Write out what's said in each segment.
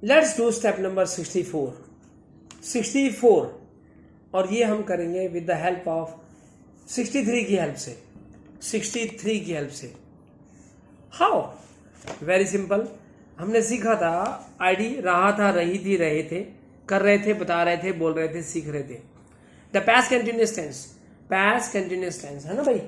Let's do step number 64 और ये हम करेंगे विद द हेल्प ऑफ 63 की हेल्प से। 63 की हेल्प से हाउ? Very simple. हमने सीखा था आईडी रहा था, रही थी, रहे थे, कर रहे थे, बता रहे थे, बोल रहे थे, सीख रहे थे। The past continuous tense, past continuous tense है ना भाई।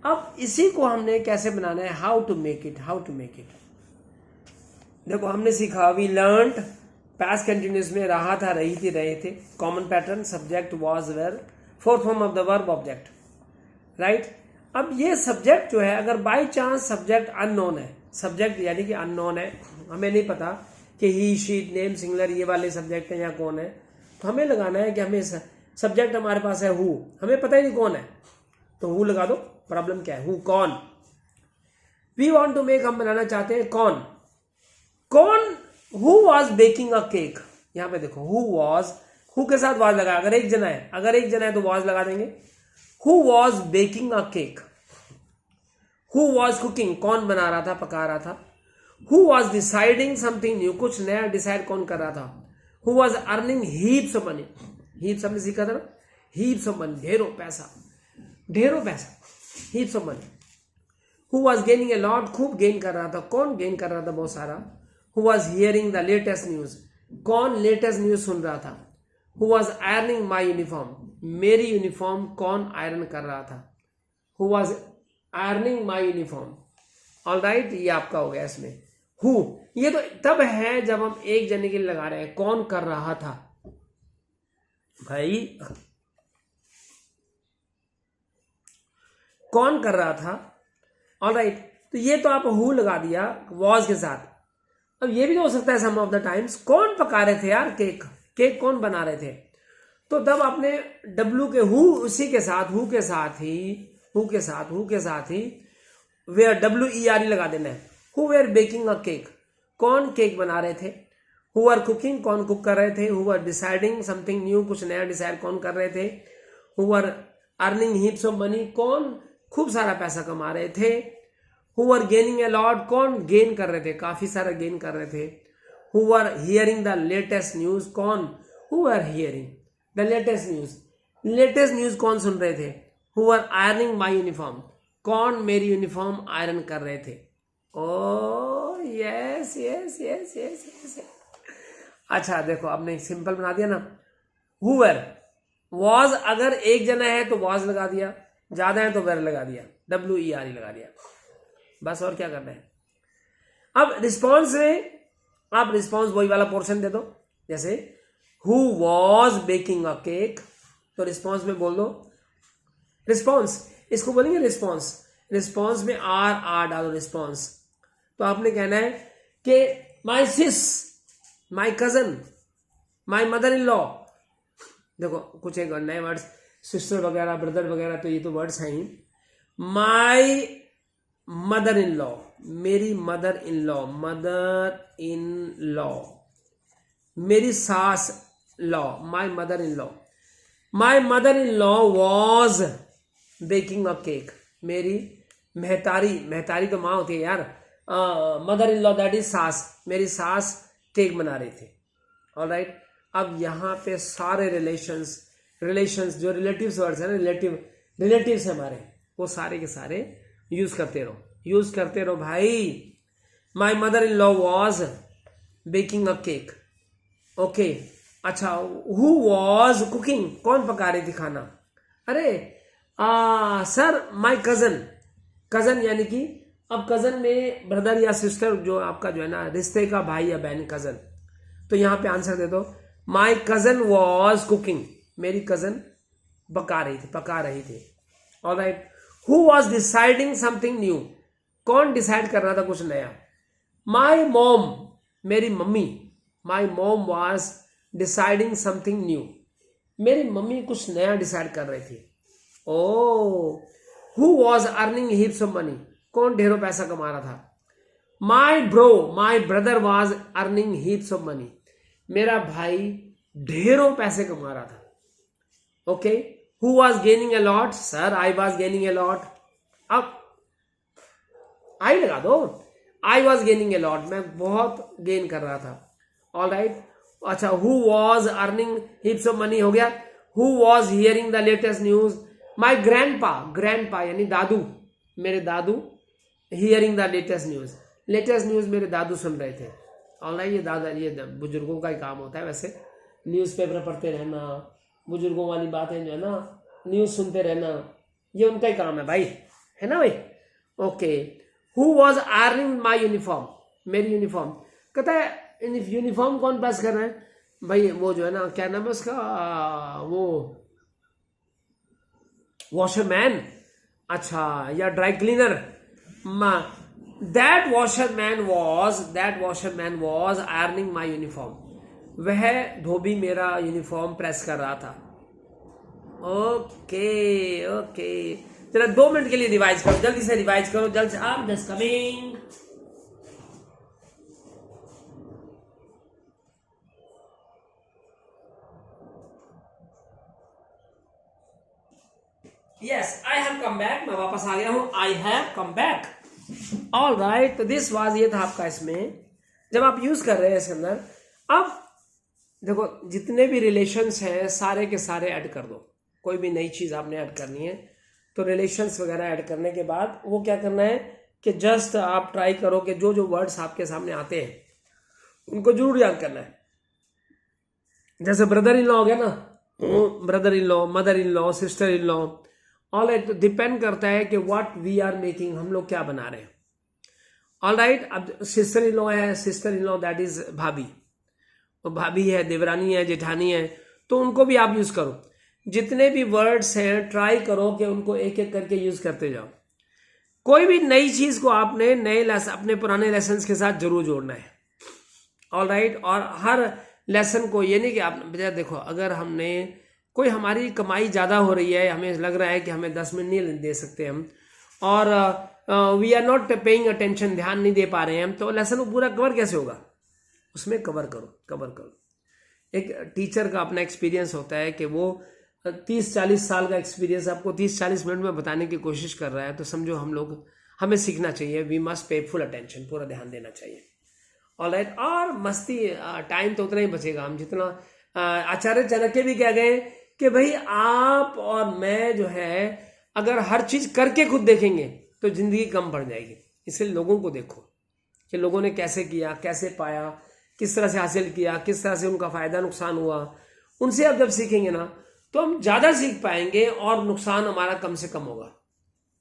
अब इसी को हमने कैसे बनाना है, how to make it, how to make it. देखो हमने सीखा, वी लर्नड पास्ट कंटिन्यूअस में रहा था, रही थी, रहे थे, common pattern, subject was were, fourth form of the verb object, right. अब ये सब्जेक्ट जो है, अगर बाय चांस सब्जेक्ट अननोन है, सब्जेक्ट यानी कि अननोन है, हमें नहीं पता कि ही, शी, नेम, सिंगुलर ये वाले सब्जेक्ट है या कौन है, तो हमें लगाना है कि हमें सब्जेक्ट हमारे पास है हु, हमें पता ही नहीं कौन है, तो हु लगा दो। प्रॉब्लम क्या है, हु कौन। वी वॉन्ट टू मेक, हम बनाना चाहते हैं कौन। कौन, who was baking a cake. यहां पे देखो हु वॉज, हु के साथ वॉज लगा, अगर एक जना है, अगर एक जना है तो वॉज लगा देंगे। Who was baking a cake. Who was cooking, कौन बना रहा था, पका रहा था। Who was deciding something new, कुछ नया डिसाइड कौन कर रहा था। Who was earning heaps of money, heaps हमने सीखा था ना, हीप्स ऑफ मनी, ढेरों पैसा, ढेरों पैसा, heaps of money. Who was gaining a lot, खूब गेन कर रहा था, कौन गेन कर रहा था, बहुत सारा। Who was hearing the latest news, कौन लेटेस्ट न्यूज सुन रहा था। Who was ironing my uniform, मेरी यूनिफॉर्म कौन आयरन कर रहा था। Who was ironing my uniform. All right, ये आपका हो गया इसमें हु। ये तो तब है जब हम एक जने के लिए लगा रहे हैं, कौन कर रहा था भाई, कौन कर रहा था। ऑल राइट, तो ये तो आप हु लगा दिया वॉज के साथ। अब ये भी तो हो सकता है सम ऑफ द टाइम्स, कौन पका रहे थे यार केक, केक कौन बना रहे थे, तो तब आपने डब्ल्यू के हु उसी के साथ, हु के साथ ही, हु के साथ, हु के साथ ही वेयर WERE लगा देना है। Who were baking a cake, कौन केक बना रहे थे। हु आर कुकिंग, कौन कुक कर रहे थे। Who are deciding something new, कुछ नया डिसाइड कौन कर रहे थे। Who are earning heaps of money, कौन खूब सारा पैसा कमा रहे थे। Who are gaining a lot, कौन गेन कर रहे थे, काफी सारा गेन कर रहे थे। Who are hearing the latest news, कौन, who are hearing the latest news, latest news कौन सुन रहे थे। Who are ironing my uniform, कौन मेरी यूनिफॉर्म आयरन कर रहे थे। Oh yes yes yes yes yes. अच्छा देखो आपने सिंपल बना दिया ना। हुवर, वॉज अगर एक जना है तो वॉज लगा दिया, ज्यादा है तो वेर लगा दिया, WERE लगा दिया, बस। और क्या करना है। अब रिस्पॉन्स में आप रिस्पॉन्स वही वाला पोर्शन दे दो, जैसे who was baking a cake, तो रिस्पॉन्स में बोल दो, रिस्पॉन्स इसको बोलेंगे रिस्पॉन्स, रिस्पॉन्स में आर डालो रिस्पॉन्स। तो आपने कहना है कि my sis, my cousin, my mother in law. देखो कुछ एक नए वर्ड्स, सिस्टर वगैरह, ब्रदर वगैरह, तो ये तो वर्ड्स हैं ही। माई मदर इन लॉ, मेरी mother in law, mother in law, मेरी सास law, my mother in law. My mother in law was baking a cake, मेरी महतारी, महतारी तो माँ होती है यार, mother in law that is सास, मेरी सास केक बना रही थी। ऑलराइट, अब यहाँ पे सारे रिलेशंस जो रिलेटिव्स वर्ड्स है ना, रिलेटिव्स हमारे, वो सारे के सारे यूज करते रहो भाई। माई mother in law was baking a cake, okay. अच्छा, हु वॉज कुकिंग, कौन पका रही थी खाना। अरे सर माई कजन, कजन यानी कि अब कजन में ब्रदर या सिस्टर, जो आपका जो है ना रिश्ते का भाई या बहन, कजन, तो यहां पे आंसर दे दो माई कजन वॉज कुकिंग, मेरी कजन पका रही थी। Alright, who was deciding something new, कौन डिसाइड कर रहा था कुछ नया। माई मॉम, मेरी mummy, my mom was deciding something new, मेरी मम्मी कुछ नया डिसाइड कर रही थी। Oh, who was earning heaps of money, कौन ढेरों पैसा कमा रहा था। My brother was earning heaps of money, मेरा भाई ढेरों पैसे कमा रहा था। Okay, who was gaining a lot, sir I was gaining a lot. अब आई लगा दो, I was gaining a lot, मैं बहुत गेन कर रहा था। All right. अच्छा, who was earning heaps of money हो गया। Who was hearing the latest news, my grandpa यानी दादू, मेरे दादू, हियरिंग द लेटेस्ट न्यूज मेरे दादू सुन रहे थे। ऑल राइट, ये बुजुर्गों का ही काम होता है वैसे, न्यूज़पेपर पढ़ते रहना, बुजुर्गों वाली बातें जो है ना, न्यूज़ सुनते रहना, ये उनका ही काम है भाई, है ना भाई। Okay, who was earning my uniform, मेरी यूनिफॉर्म। कहता है यूनिफॉर्म कौन प्रेस कर रहे हैं भाई, वो जो है ना, क्या नाम है उसका, वो वॉशरमैन, अच्छा, या dry cleaner. That washerman was earning my uniform, वह धोबी मेरा यूनिफॉर्म प्रेस कर रहा था। ओके, जरा 2 मिनट के लिए रिवाइज करो, जल्दी से रिवाइज करो, जल्द से। आप just coming. Yes, I have come back, मैं वापस आ गया हूं, I have come back. All right, तो दिस वाज, ये था आपका इसमें, जब आप यूज कर रहे हैं इसके अंदर। अब देखो, जितने भी रिलेशंस हैं सारे के सारे ऐड कर दो। कोई भी नई चीज आपने ऐड करनी है तो रिलेशंस वगैरह ऐड करने के बाद वो क्या करना है कि जस्ट आप ट्राई करो कि जो जो वर्ड्स आपके सामने आते हैं उनको जरूर याद करना है। जैसे ब्रदर इन लॉ हो गया ना, brother in law, mother in law, sister in law, all right. तो डिपेंड करता है कि व्हाट वी आर मेकिंग, हम लोग क्या बना रहे हैं। ऑल राइट, अब सिस्टर इन लॉ है, sister in law that is भाभी, भाभी है, देवरानी है, जेठानी है, तो उनको भी आप यूज करो। जितने भी वर्ड्स हैं ट्राई करो कि उनको एक एक करके यूज करते जाओ। कोई भी नई चीज को आपने अपने पुराने लेसन के साथ जरूर जोड़ना है। ऑल राइट, और हर लेसन को, ये नहीं कि आप देखो, अगर हमने कोई, हमारी कमाई ज़्यादा हो रही है, हमें लग रहा है कि हमें 10 मिनट नहीं दे सकते हम, और we are not paying attention, ध्यान नहीं दे पा रहे हैं हम, तो लेसन को पूरा कवर कैसे होगा, उसमें कवर करो। एक टीचर का अपना एक्सपीरियंस होता है कि वो 30-40 साल का एक्सपीरियंस आपको 30-40 मिनट में बताने की कोशिश कर रहा है, तो समझो हमें सीखना चाहिए, we must pay full attention, पूरा ध्यान देना चाहिए। ऑलराइट, और मस्ती, टाइम तो उतना ही बचेगा हम जितना, आचार्य चाणक्य भी कह गए कि भाई आप और मैं जो है अगर हर चीज करके खुद देखेंगे तो जिंदगी कम पड़ जाएगी। इसलिए लोगों को देखो कि लोगों ने कैसे किया, कैसे पाया, किस तरह से हासिल किया, किस तरह से उनका फायदा नुकसान हुआ, उनसे आप जब सीखेंगे ना तो हम ज्यादा सीख पाएंगे और नुकसान हमारा कम से कम होगा,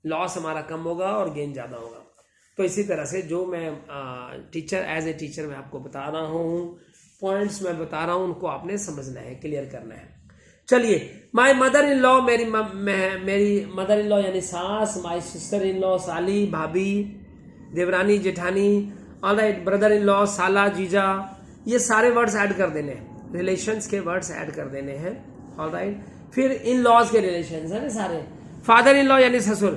लॉस हमारा कम होगा और गेन ज्यादा होगा। तो इसी तरह से जो मैं एज ए टीचर मैं आपको बता रहा हूँ, पॉइंट्स मैं बता रहा हूँ, उनको आपने समझना है, क्लियर करना है। चलिए, माई मदर इन लॉ, मेरी मदर इन लॉ यानी सास, माई सिस्टर इन लॉ साली, भाभी, देवरानी, जेठानी, ऑलराइट, ब्रदर इन लॉ, साला, जीजा, ये सारे वर्ड्स ऐड कर देने हैं, रिलेशंस के वर्ड्स ऐड कर देने हैं। ऑलराइट, फिर इन लॉज के रिलेशंस है ना सारे, फादर इन लॉ यानी ससुर,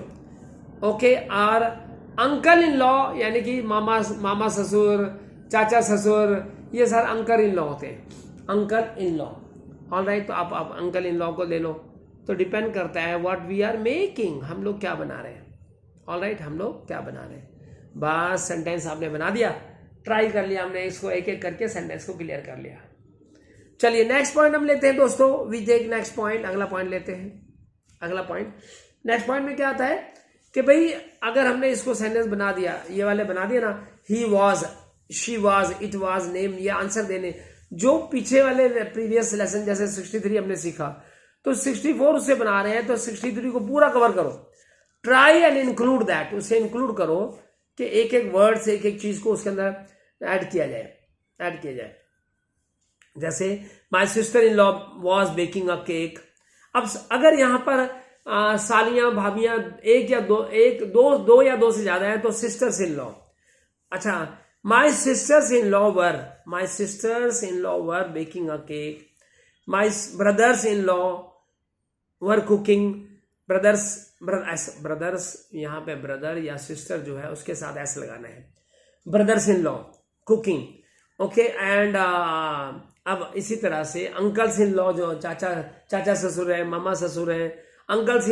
ओके, और अंकल इन लॉ यानी कि मामा ससुर, चाचा ससुर, ये सारे अंकल इन लॉ होते हैं, अंकल इन लॉ। ऑलराइट, तो आप अंकल इन लॉ को ले लो, तो डिपेंड करता है व्हाट वी आर मेकिंग, हम लोग क्या बना रहे हैं। ऑलराइट, हम लोग क्या बना रहे हैं, बस सेंटेंस आपने बना दिया, ट्राई कर लिया हमने, इसको एक एक करके सेंटेंस को क्लियर कर लिया। चलिए नेक्स्ट पॉइंट हम लेते हैं दोस्तों, वी टेक नेक्स्ट पॉइंट, अगला पॉइंट लेते हैं। अगला पॉइंट, नेक्स्ट पॉइंट में क्या आता है कि भाई अगर हमने इसको सेंटेंस बना दिया, ये वाले बना दिया ना, he was, she was, it was, name, ये आंसर देने, जो पीछे वाले प्रीवियस लेसन जैसे 63 हमने सीखा, तो 64 उससे बना रहे हैं, तो 63 को पूरा कवर करो, ट्राई एंड इंक्लूड दैट, उसे इंक्लूड करो कि एक एक वर्ड से एक एक चीज को उसके अंदर ऐड किया जाए। जैसे my sister in law was baking a cake. अब अगर यहाँ पर सालियां, भाभियां एक या दो या दो से ज्यादा है तो सिस्टर्स इन लॉ। अच्छा, my sisters in law were baking a cake, my brothers in law were cooking, brothers यहाँ पे ब्रदर या सिस्टर जो है उसके साथ ऐसे लगाना है, brothers in law cooking, okay. And अब इसी तरह से अंकल्स इन लॉ, जो चाचा ससुर है, मामा ससुर है, uncles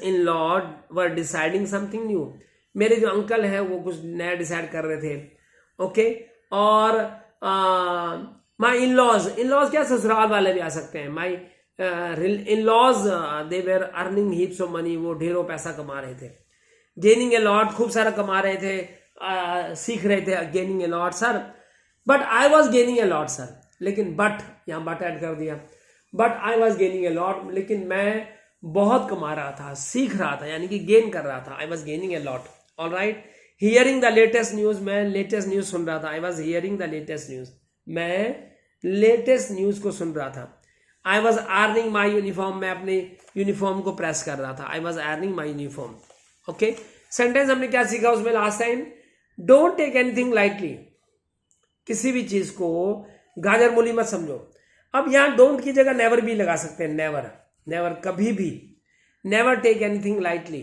in law were deciding something new, मेरे जो अंकल हैं वो कुछ नया डिसाइड कर रहे थे, ओके। और माई इन लॉज क्या ससुराल वाले भी आ सकते हैं। My in laws they were earning heaps of money, वो ढेरों पैसा कमा रहे थे। गेनिंग ए लॉट, खूब सारा कमा रहे थे, सीख रहे थे। Gaining a lot sir, but I was gaining a lot sir, लेकिन बट यहाँ बट ऐड कर दिया। But I was gaining a lot, लेकिन मैं बहुत कमा रहा था, सीख रहा था, यानी कि गेन कर रहा था। I was gaining a lot. All right, hearing the latest news, मैं लेटेस्ट न्यूज सुन रहा था। I was hearing the latest news, मैं लेटेस्ट न्यूज को सुन रहा था। I was ironing my uniform, मैं अपने यूनिफॉर्म को प्रेस कर रहा था। I was ironing my uniform. Okay, sentence हमने क्या सीखा उसमें last time? Don't take anything lightly, किसी भी चीज को गाजर मूली मत समझो। अब यहां डोंट की जगह नेवर भी लगा सकते हैं। नेवर, नेवर, कभी भी। नेवर टेक एनीथिंग लाइटली,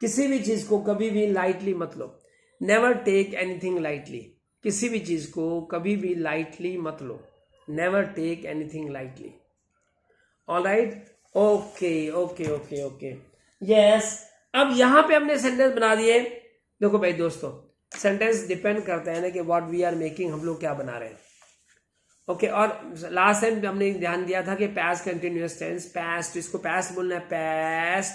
किसी भी चीज को कभी भी लाइटली मत लो। नेवर टेक एनीथिंग लाइटली, किसी भी चीज को कभी भी लाइटली मत लो। Never take anything lightly. All right, okay okay okay okay, yes. अब यहां पे हमने सेंटेंस बना दिए। देखो भाई दोस्तों, सेंटेंस डिपेंड करता है ना कि व्हाट वी आर मेकिंग, हम लोग क्या बना रहे हैं। ओके, और लास्ट टाइम हमने ध्यान दिया था कि पास्ट कंटिन्यूअस टेंस, पास्ट, इसको पास्ट बोलना है, past,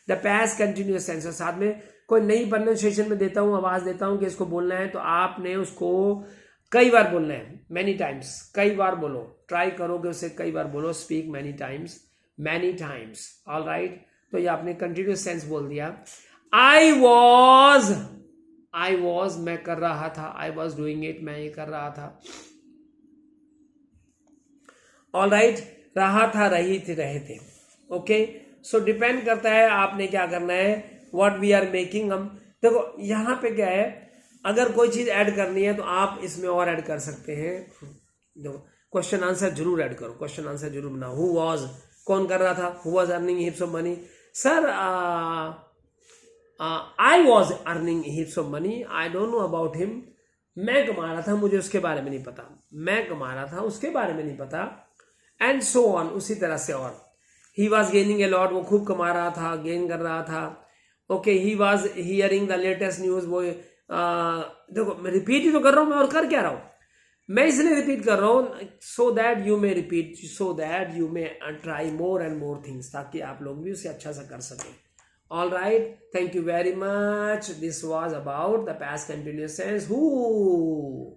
the past continuous tense. और साथ में कोई नई प्रोनाउंसिएशन में देता हूं, आवाज देता हूं कि इसको बोलना है, तो आपने उसको कई बार बोलना है, मैनी टाइम्स, कई बार बोलो, ट्राई करो कि उसे कई बार बोलो। Speak many times, many times. All right, तो ये आपने कंटिन्यूअस टेंस बोल दिया। आई वॉज, मैं कर रहा था। आई वॉज डूइंग इट, मैं ये कर रहा था। ऑल राइट, रहा था, रही थी, रहे थे। ओके, सो डिपेंड करता है आपने क्या करना है, व्हाट वी आर मेकिंग। हम देखो यहां पे क्या है, अगर कोई चीज ऐड करनी है तो आप इसमें और ऐड कर सकते हैं। देखो क्वेश्चन आंसर जरूर ऐड करो, क्वेश्चन आंसर जरूर बनाओ। हु वॉज, कौन कर रहा था? Who was earning heaps of money? Sir I was earning heaps of money, I don't know about him. मैं कमा रहा था, मुझे उसके बारे में नहीं पता। मैं कमा रहा था, उसके बारे में नहीं पता। एंड सो ऑन, उसी तरह से। और he was gaining a lot, वो खूब कमा रहा था, गेन कर रहा था। Okay, he was hearing the latest news, वो देखो मैं रिपीट ही तो कर रहा हूं मैं, और कर क्या रहा हूं मैं? इसलिए रिपीट कर रहा हूं so that you may repeat, so that you may try more and more things, ताकि आप लोग भी उसे अच्छा सा कर सकें। All right, thank you very much. This was about the past continuous tense. Who